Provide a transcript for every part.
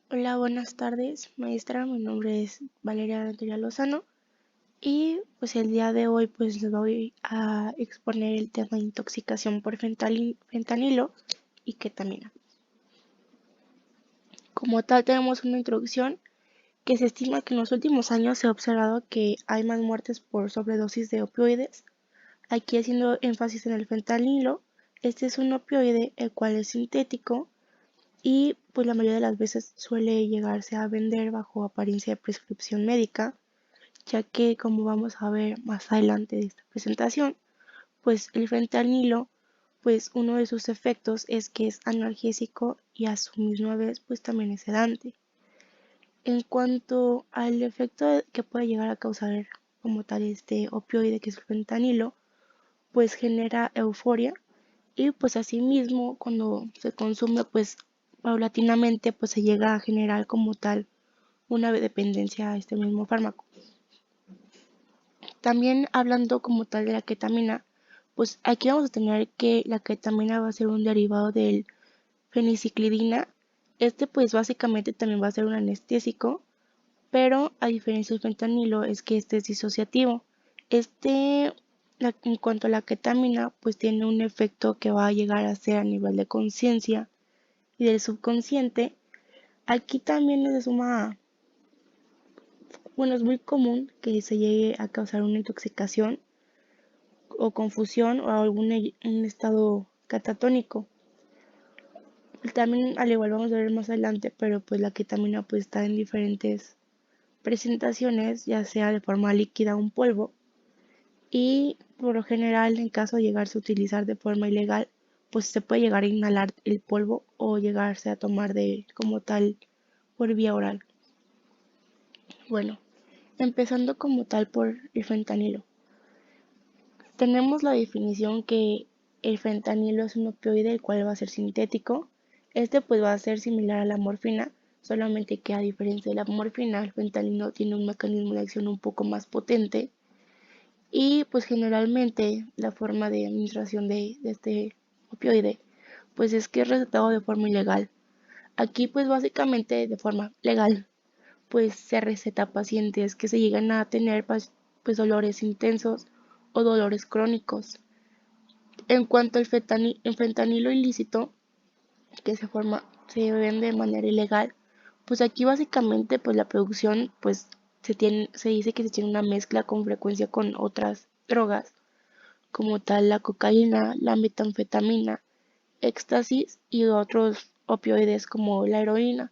Hola, buenas tardes, maestra. Mi nombre es Valeria Ventura Lozano y pues el día de hoy pues les voy a exponer el tema de intoxicación por fentanilo y ketamina. Como tal tenemos una introducción que se estima que en los últimos años se ha observado que hay más muertes por sobredosis de opioides. Aquí haciendo énfasis en el fentanilo, este es un opioide el cual es sintético y pues la mayoría de las veces suele llegarse a vender bajo apariencia de prescripción médica, ya que como vamos a ver más adelante de esta presentación, pues el fentanilo, pues uno de sus efectos es que es analgésico y a su misma vez pues también es sedante. En cuanto al efecto que puede llegar a causar como tal este opioide que es el fentanilo, pues genera euforia y pues asimismo cuando se consume pues paulatinamente pues se llega a generar como tal una dependencia a este mismo fármaco. También hablando como tal de la ketamina, pues aquí vamos a tener que la ketamina va a ser un derivado del feniciclidina. Este pues básicamente también va a ser un anestésico, pero a diferencia del fentanilo es que este es disociativo. Este, en cuanto a la ketamina, pues tiene un efecto que va a llegar a ser a nivel de conciencia y del subconsciente. Aquí también es de suma, bueno, es muy común que se llegue a causar una intoxicación o confusión o algún un estado catatónico. También al igual vamos a ver más adelante, pero pues la ketamina pues está en diferentes presentaciones, ya sea de forma líquida o un polvo, y por lo general en caso de llegarse a utilizar de forma ilegal, pues se puede llegar a inhalar el polvo o llegarse a tomar de como tal por vía oral. Bueno, empezando como tal por el fentanilo. Tenemos la definición que el fentanilo es un opioide el cual va a ser sintético. Este pues va a ser similar a la morfina, solamente que a diferencia de la morfina, el fentanilo tiene un mecanismo de acción un poco más potente y pues generalmente la forma de administración de este opioide pues es que es recetado de forma ilegal. Aquí pues básicamente de forma legal pues se receta a pacientes que se llegan a tener pues dolores intensos o dolores crónicos. En cuanto al fentanilo ilícito, que se vende de manera ilegal, pues aquí básicamente pues la producción pues se dice que se tiene una mezcla con frecuencia con otras drogas, como tal la cocaína, la metanfetamina, éxtasis y otros opioides como la heroína.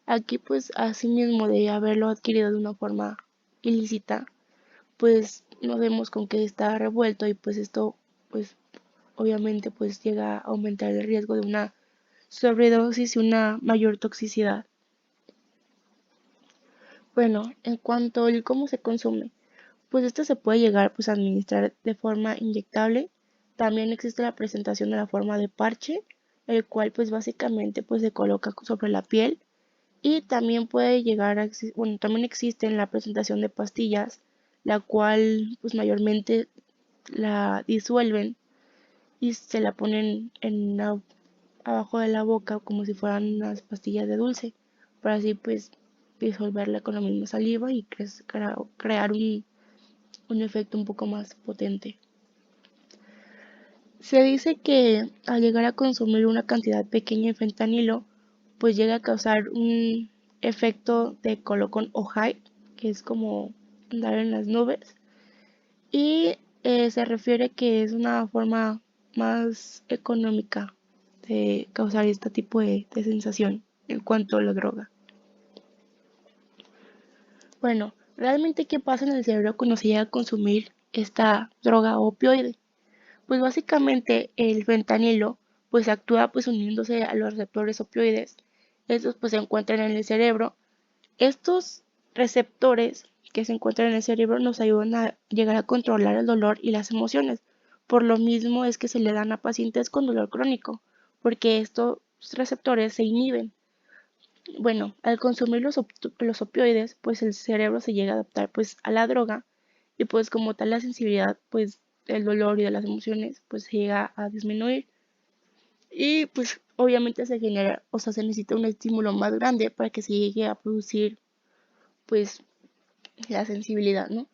Aquí pues asimismo de haberlo adquirido de una forma ilícita, pues nos vemos con que está revuelto y pues esto pues obviamente pues llega a aumentar el riesgo de una sobredosis y una mayor toxicidad. Bueno, en cuanto al cómo se consume, pues esto se puede llegar pues a administrar de forma inyectable. También existe la presentación de la forma de parche, el cual pues básicamente pues se coloca sobre la piel y también puede llegar a bueno, también existe en la presentación de pastillas, la cual pues mayormente la disuelven y se la ponen abajo de la boca como si fueran unas pastillas de dulce, para así pues disolverla con la misma saliva y crear un efecto un poco más potente. Se dice que al llegar a consumir una cantidad pequeña de fentanilo, pues llega a causar un efecto de colocón o high, que es como andar en las nubes, y se refiere que es una forma más económica de causar este tipo de sensación en cuanto a la droga. Bueno, realmente qué pasa en el cerebro cuando se llega a consumir esta droga o opioide. Pues básicamente el fentanilo pues actúa pues uniéndose a los receptores opioides. Estos pues se encuentran en el cerebro. Estos receptores que se encuentran en el cerebro nos ayudan a llegar a controlar el dolor y las emociones. Por lo mismo es que se le dan a pacientes con dolor crónico, porque estos receptores se inhiben. Bueno, al consumir los opioides, pues el cerebro se llega a adaptar pues a la droga y pues como tal la sensibilidad pues del dolor y de las emociones pues se llega a disminuir. Y pues obviamente se genera, o sea, se necesita un estímulo más grande para que se llegue a producir pues la sensibilidad, ¿no?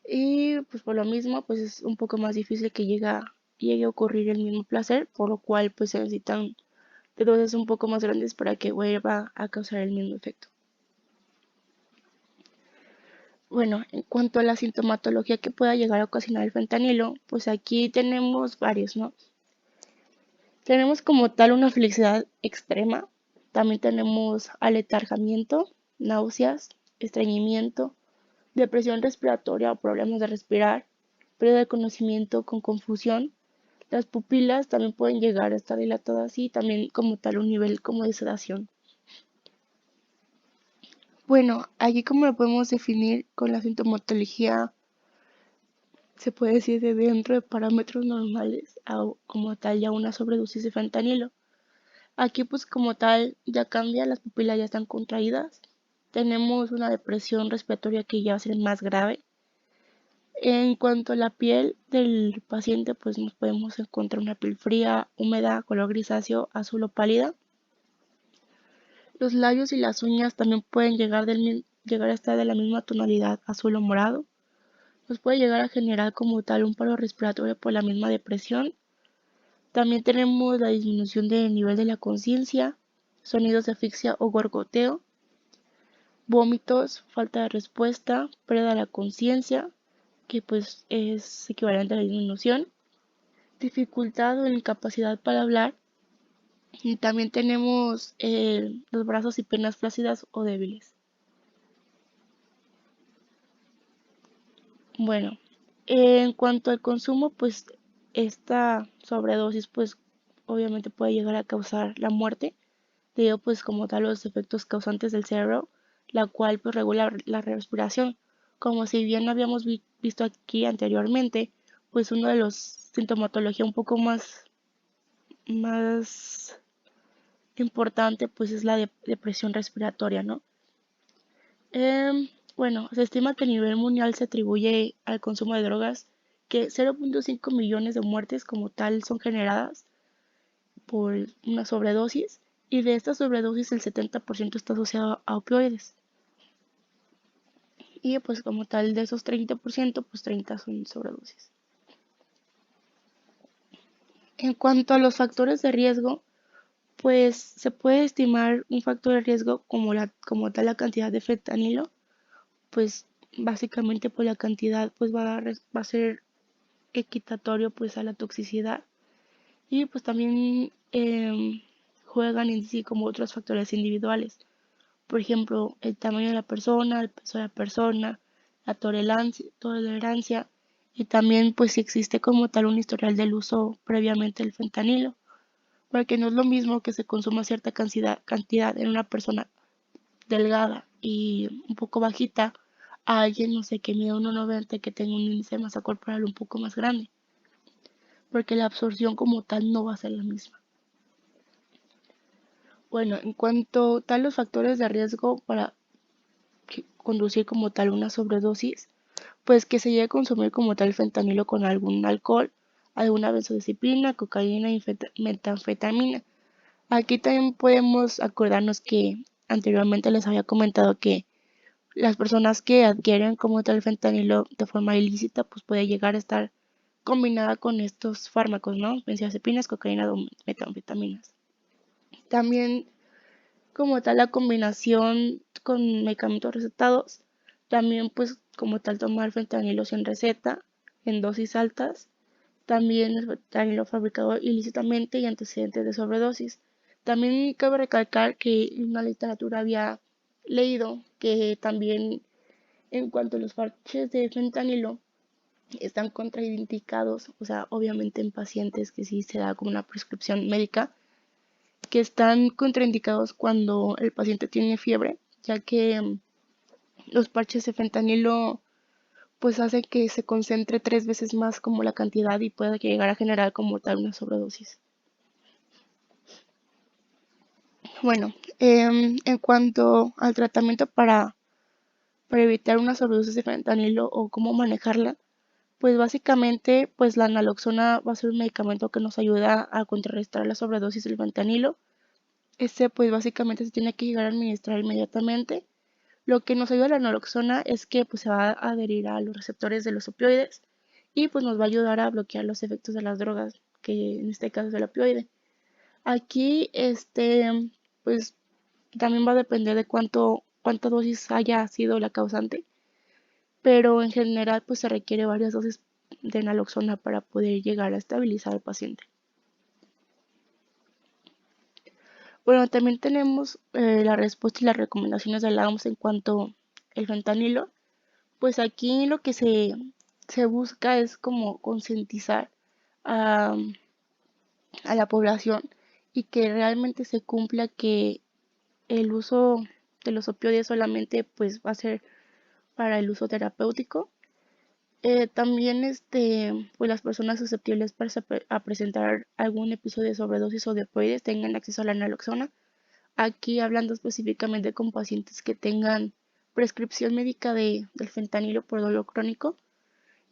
Y pues por lo mismo, pues es un poco más difícil que llegue a ocurrir el mismo placer, por lo cual pues se necesitan de dosis un poco más grandes para que vuelva a causar el mismo efecto. Bueno, en cuanto a la sintomatología que pueda llegar a ocasionar el fentanilo, pues aquí tenemos varios, ¿no? Tenemos como tal una felicidad extrema, también tenemos aletargamiento, náuseas, estreñimiento, depresión respiratoria o problemas de respirar, pérdida de conocimiento con confusión. Las pupilas también pueden llegar a estar dilatadas y también como tal un nivel como de sedación. Bueno, aquí como lo podemos definir con la sintomatología, se puede decir de dentro de parámetros normales a como tal ya una sobredosis de fentanilo. Aquí pues como tal ya cambia, las pupilas ya están contraídas. Tenemos una depresión respiratoria que ya va a ser más grave. En cuanto a la piel del paciente, pues nos podemos encontrar una piel fría, húmeda, color grisáceo, azul o pálida. Los labios y las uñas también pueden llegar a estar de la misma tonalidad, azul o morado. Nos puede llegar a generar como tal un paro respiratorio por la misma depresión. También tenemos la disminución del nivel de la conciencia, sonidos de asfixia o gorgoteo, vómitos, falta de respuesta, pérdida de la conciencia, que pues es equivalente a la disminución, dificultad o incapacidad para hablar, y también tenemos los brazos y piernas flácidas o débiles. Bueno, en cuanto al consumo, pues esta sobredosis pues obviamente puede llegar a causar la muerte, debido pues como tal los efectos causantes del cerebro, la cual pues regula la respiración. Como si bien habíamos visto aquí anteriormente, pues uno de los sintomatología un poco más importante pues es la depresión respiratoria, ¿no? Bueno, se estima que a nivel mundial se atribuye al consumo de drogas que 0.5 millones de muertes como tal son generadas por una sobredosis, y de esta sobredosis el 70% está asociado a opioides. Y pues como tal de esos 30%, pues 30 son sobredosis. En cuanto a los factores de riesgo, pues se puede estimar un factor de riesgo como tal la cantidad de fentanilo, pues básicamente pues la cantidad pues va a ser equitatorio pues a la toxicidad, y pues también juegan en sí como otros factores individuales, por ejemplo el tamaño de la persona, el peso de la persona, la tolerancia, y también pues si existe como tal un historial del uso previamente del fentanilo, porque no es lo mismo que se consuma cierta cantidad en una persona delgada y un poco bajita a alguien, no sé, que mide 1,90 y que tenga un índice de masa corporal un poco más grande, porque la absorción como tal no va a ser la misma. Bueno, en cuanto a los factores de riesgo para conducir como tal una sobredosis, pues que se llegue a consumir como tal fentanilo con algún alcohol, alguna benzodiazepina, cocaína y metanfetamina. Aquí también podemos acordarnos que anteriormente les había comentado que las personas que adquieren como tal fentanilo de forma ilícita, pues puede llegar a estar combinada con estos fármacos, ¿no? Benzodiazepinas, cocaína o metanfetaminas. También como tal la combinación con medicamentos recetados, también pues como tal tomar fentanilo sin receta en dosis altas, también el fentanilo fabricado ilícitamente y antecedentes de sobredosis. También cabe recalcar que en la literatura había leído que también en cuanto a los parches de fentanilo están contraindicados, o sea, obviamente en pacientes que sí se da como una prescripción médica, que están contraindicados cuando el paciente tiene fiebre, ya que los parches de fentanilo pues hacen que se concentre 3 veces más como la cantidad y pueda llegar a generar como tal una sobredosis. Bueno, en cuanto al tratamiento para evitar una sobredosis de fentanilo o cómo manejarla, Pues básicamente, pues la naloxona va a ser un medicamento que nos ayuda a contrarrestar la sobredosis del fentanilo. Este pues básicamente se tiene que llegar a administrar inmediatamente. Lo que nos ayuda la naloxona es que pues se va a adherir a los receptores de los opioides y pues nos va a ayudar a bloquear los efectos de las drogas, que en este caso es el opioide. Aquí, pues también va a depender de cuánta dosis haya sido la causante, pero en general pues se requiere varias dosis de naloxona para poder llegar a estabilizar al paciente. Bueno, también tenemos la respuesta y las recomendaciones de la OMS en cuanto al fentanilo. Pues aquí lo que se busca es como concientizar a, a la población y que realmente se cumpla que el uso de los opioides solamente pues va a ser para el uso terapéutico. También pues las personas susceptibles a presentar algún episodio de sobredosis o de opioides tengan acceso a la naloxona. Aquí hablando específicamente con pacientes que tengan prescripción médica del fentanilo por dolor crónico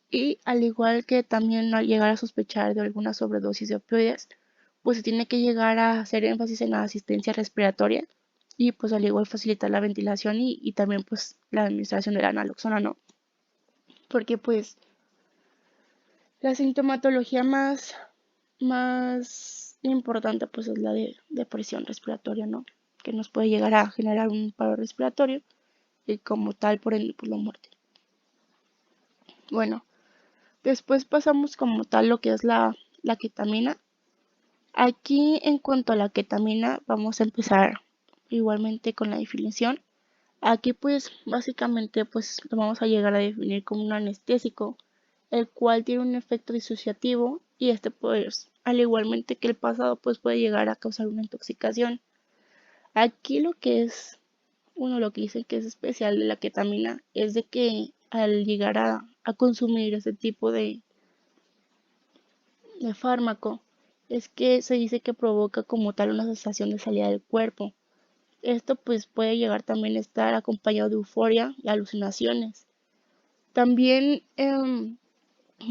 y al igual que también al llegar a sospechar de alguna sobredosis de opioides, pues se tiene que llegar a hacer énfasis en la asistencia respiratoria y pues al igual facilitar la ventilación y también pues la administración de la naloxona, ¿no? Porque pues la sintomatología más importante pues es la de depresión respiratoria, ¿no? Que nos puede llegar a generar un paro respiratorio y como tal por ende pues la muerte. Bueno, después pasamos como tal lo que es la ketamina. Aquí en cuanto a la ketamina vamos a empezar igualmente con la definición. Aquí pues básicamente pues lo vamos a llegar a definir como un anestésico, el cual tiene un efecto disociativo y pues al igualmente que el pasado pues puede llegar a causar una intoxicación. Aquí lo que es, uno lo que dice que es especial de la ketamina es de que al llegar a consumir ese tipo de fármaco es que se dice que provoca como tal una sensación de salida del cuerpo. Esto pues puede llegar también a estar acompañado de euforia y alucinaciones. También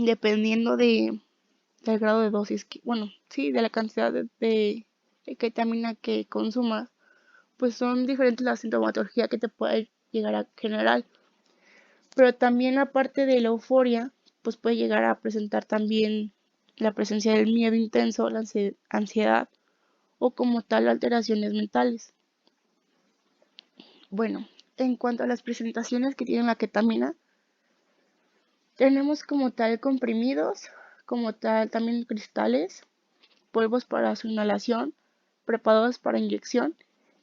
dependiendo del grado de dosis, bueno, sí, de la cantidad de ketamina que consumas, pues son diferentes las sintomatología que te puede llegar a generar. Pero también aparte de la euforia, pues puede llegar a presentar también la presencia del miedo intenso, la ansiedad o como tal alteraciones mentales. Bueno, en cuanto a las presentaciones que tiene la ketamina, tenemos como tal comprimidos, como tal también cristales, polvos para su inhalación, preparados para inyección.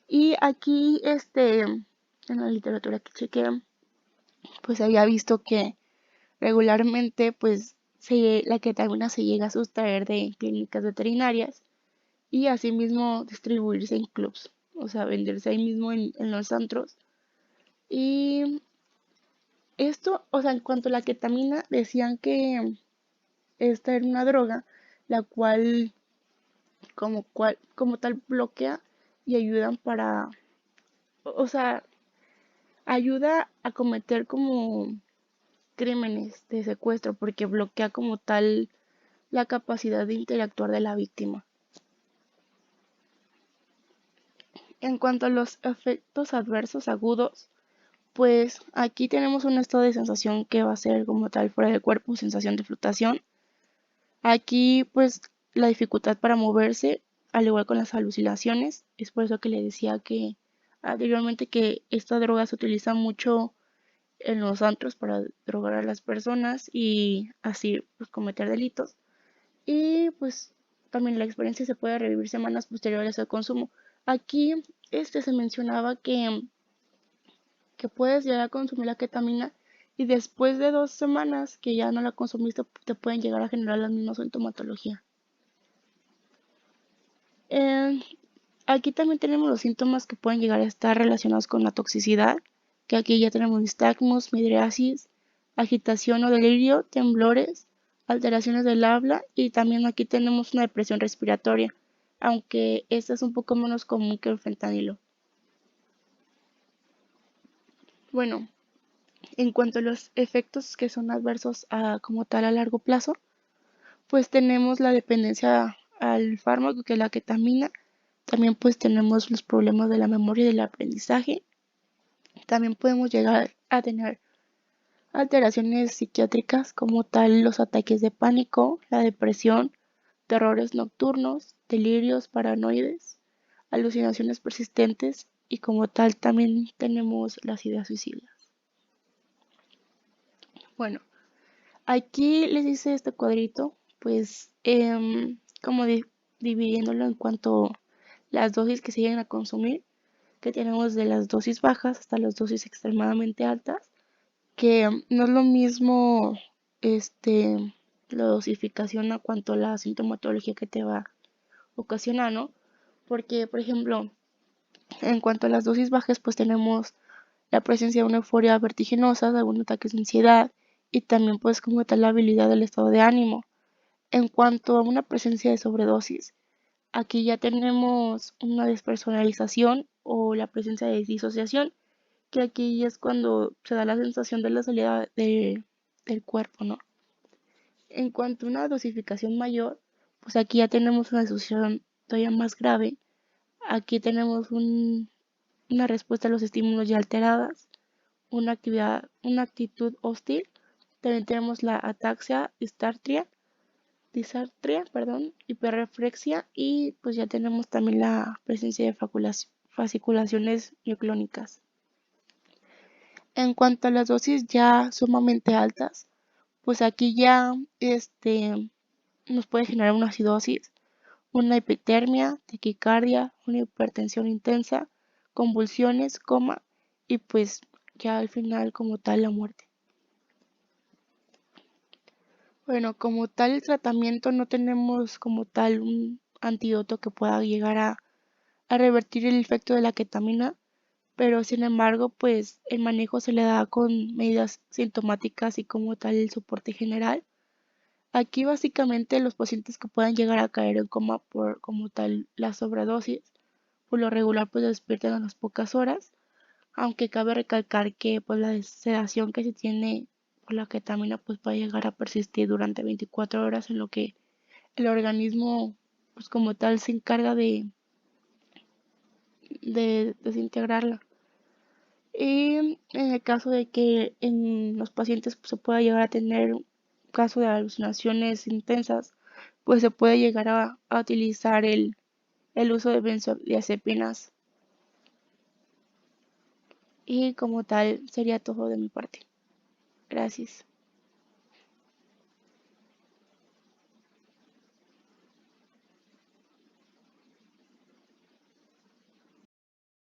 Y aquí, en la literatura que chequeé, pues había visto que regularmente, pues, la ketamina se llega a sustraer de clínicas veterinarias y asimismo distribuirse en clubs, o sea, venderse ahí mismo en los antros. Y esto, o sea, en cuanto a la ketamina, decían que esta era una droga la como tal bloquea y ayudan o sea, ayuda a cometer como crímenes de secuestro porque bloquea como tal la capacidad de interactuar de la víctima. En cuanto a los efectos adversos agudos, pues aquí tenemos un estado de sensación que va a ser como tal fuera del cuerpo, sensación de flotación. Aquí pues la dificultad para moverse, al igual con las alucinaciones, es por eso que le decía que anteriormente que esta droga se utiliza mucho en los antros para drogar a las personas y así pues cometer delitos. Y pues también la experiencia se puede revivir semanas posteriores al consumo. Aquí se mencionaba que puedes llegar a consumir la ketamina y después de 2 semanas que ya no la consumiste te pueden llegar a generar la misma sintomatología. Eh, Aquí también tenemos los síntomas que pueden llegar a estar relacionados con la toxicidad, que aquí ya tenemos nistagmus, midriasis, agitación o delirio, temblores, alteraciones del habla y también aquí tenemos una depresión respiratoria, aunque esta es un poco menos común que el fentanilo. Bueno, En cuanto a los efectos que son adversos como tal a largo plazo, pues tenemos la dependencia al fármaco que es la ketamina. También pues tenemos los problemas de la memoria y del aprendizaje. También podemos llegar a tener alteraciones psiquiátricas como tal los ataques de pánico, la depresión, terrores nocturnos, delirios paranoides, alucinaciones persistentes y como tal también tenemos las ideas suicidas. Bueno, aquí les dice este cuadrito, pues como dividiéndolo en cuanto a las dosis que se llegan a consumir, que tenemos de las dosis bajas hasta las dosis extremadamente altas, que no es lo mismo este, la dosificación a cuanto a la sintomatología que te va a ocasionar, ¿no? Porque, por ejemplo, en cuanto a las dosis bajas, pues tenemos la presencia de una euforia vertiginosa, de algunos ataques de ansiedad y también pues como tal la habilidad del estado de ánimo. En cuanto a una presencia de sobredosis, aquí ya tenemos una despersonalización o la presencia de disociación, que aquí es cuando se da la sensación de la salida del cuerpo, ¿no? En cuanto a una dosificación mayor, pues aquí ya tenemos una disociación todavía más grave. Aquí tenemos una respuesta a los estímulos ya alteradas, una actitud hostil. También tenemos la ataxia, disartria, perdón, hiperreflexia y pues ya tenemos también la presencia de fasciculaciones mioclónicas. En cuanto a las dosis ya sumamente altas, pues aquí ya nos puede generar una acidosis, una hipotermia, taquicardia, una hipertensión intensa, convulsiones, coma y pues ya al final como tal la muerte. Bueno, como tal el tratamiento no tenemos como tal un antídoto que pueda llegar a revertir el efecto de la ketamina, pero sin embargo pues el manejo se le da con medidas sintomáticas y como tal el soporte general. Aquí básicamente los pacientes que puedan llegar a caer en coma por como tal la sobredosis, por lo regular pues despiertan a las pocas horas, aunque cabe recalcar que pues la sedación que se tiene por la ketamina pues puede llegar a persistir durante 24 horas en lo que el organismo pues como tal se encarga de desintegrarla. Y en el caso de que en los pacientes pues, se pueda llegar a tener un caso de alucinaciones intensas, pues se puede llegar a utilizar el uso de benzodiazepinas. Y como tal sería todo de mi parte. Gracias.